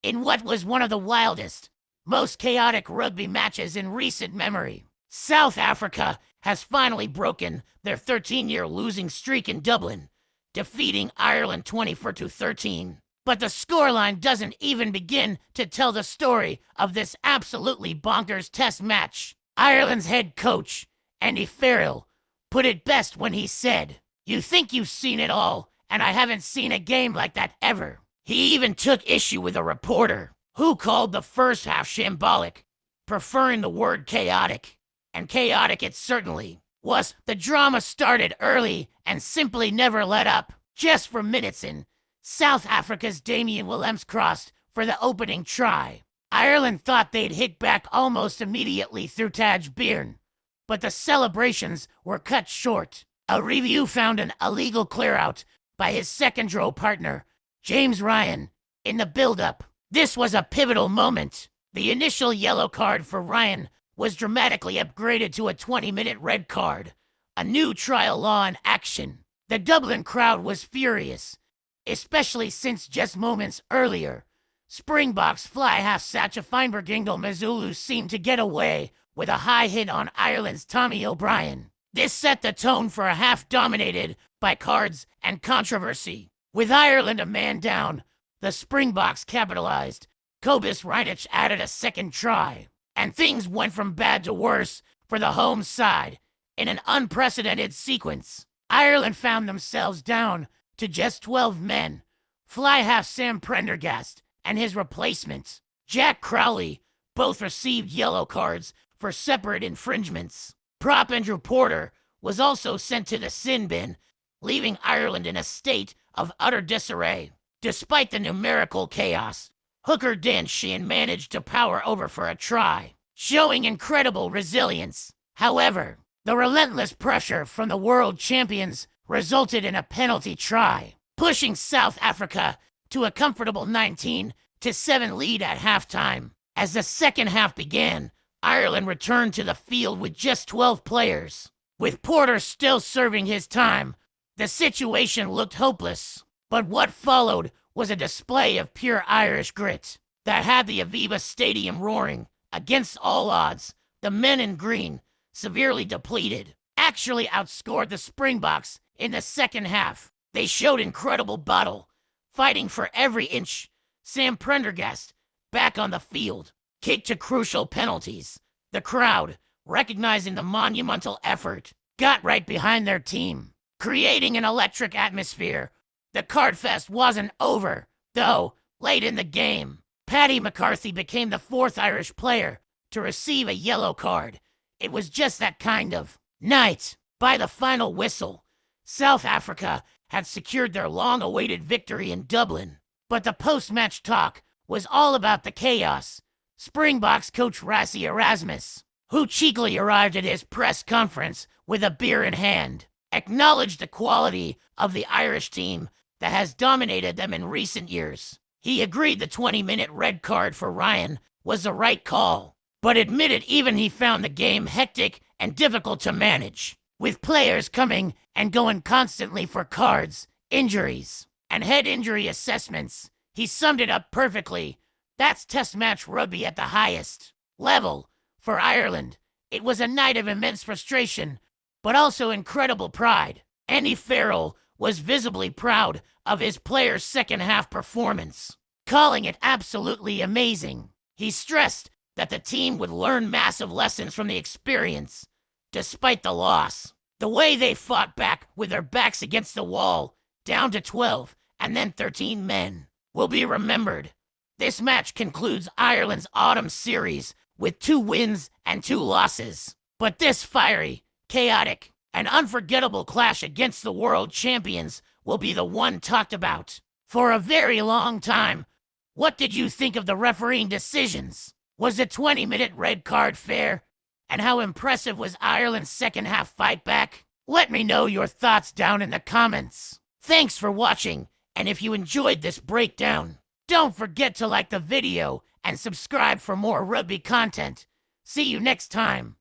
in what was one of the wildest, most chaotic rugby matches in recent memory. South Africa has finally broken their 13-year losing streak in Dublin, defeating Ireland 24-13. But the scoreline doesn't even begin to tell the story of this absolutely bonkers test match. Ireland's head coach, Andy Farrell, put it best when he said, "You think you've seen it all, and I haven't seen a game like that ever." He even took issue with a reporter who called the first half shambolic, preferring the word chaotic. And chaotic it certainly was. The drama started early and simply never let up. Just for minutes in, South Africa's Damian Willemse crossed for the opening try. Ireland thought they'd hit back almost immediately through Taj Byrne, but the celebrations were cut short. A review found an illegal clear-out by his second-row partner, James Ryan, in the build-up. This was a pivotal moment. The initial yellow card for Ryan was dramatically upgraded to a 20-minute red card, a new trial law in action. The Dublin crowd was furious, especially since just moments earlier, Springboks fly half Sacha Feinberg-Ingel Mazulu seemed to get away with a high hit on Ireland's Tommy O'Brien. This set the tone for a half dominated by cards and controversy. With Ireland a man down, the Springboks capitalized. Kobus Reinich added a second try, and things went from bad to worse for the home side in an unprecedented sequence. Ireland found themselves down to just 12 men. Fly half Sam Prendergast and his replacement, Jack Crowley, both received yellow cards for separate infringements. Prop Andrew Porter was also sent to the sin bin, leaving Ireland in a state of utter disarray. Despite the numerical chaos, hooker Dan Sheehan managed to power over for a try, showing incredible resilience. However, the relentless pressure from the world champions resulted in a penalty try, pushing South Africa to a comfortable 19-7 lead at halftime. As the second half began, Ireland returned to the field with just 12 players. With Porter still serving his time, the situation looked hopeless. But what followed was a display of pure Irish grit that had the Aviva Stadium roaring. Against all odds, the men in green, severely depleted, actually outscored the Springboks in the second half. They showed incredible battle, fighting for every inch. Sam Prendergast, back on the field, kicked to crucial penalties. The crowd, recognizing the monumental effort, got right behind their team, creating an electric atmosphere. The cardfest wasn't over, though. Late in the game, Paddy McCarthy became the fourth Irish player to receive a yellow card. It was just that kind of night. By the final whistle, South Africa had secured their long-awaited victory in Dublin. But the post-match talk was all about the chaos. Springboks coach Rassie Erasmus, who cheekily arrived at his press conference with a beer in hand, acknowledged the quality of the Irish team that has dominated them in recent years. He agreed the 20-minute red card for Ryan was the right call, but admitted even he found the game hectic and difficult to manage, with players coming and going constantly for cards, injuries, and head injury assessments. He summed it up perfectly. That's test match rugby at the highest level. For Ireland, it was a night of immense frustration, but also incredible pride. Andy Farrell was visibly proud of his players' second-half performance, calling it absolutely amazing. He stressed that the team would learn massive lessons from the experience, despite the loss. The way they fought back with their backs against the wall, down to 12 and then 13 men, will be remembered. This match concludes Ireland's autumn series with 2 wins and 2 losses. But this fiery, chaotic, and unforgettable clash against the world champions will be the one talked about for a very long time. What did you think of the refereeing decisions? Was the 20-minute red card fair? And how impressive was Ireland's second-half fight back? Let me know your thoughts down in the comments. Thanks for watching, and if you enjoyed this breakdown, don't forget to like the video and subscribe for more rugby content. See you next time.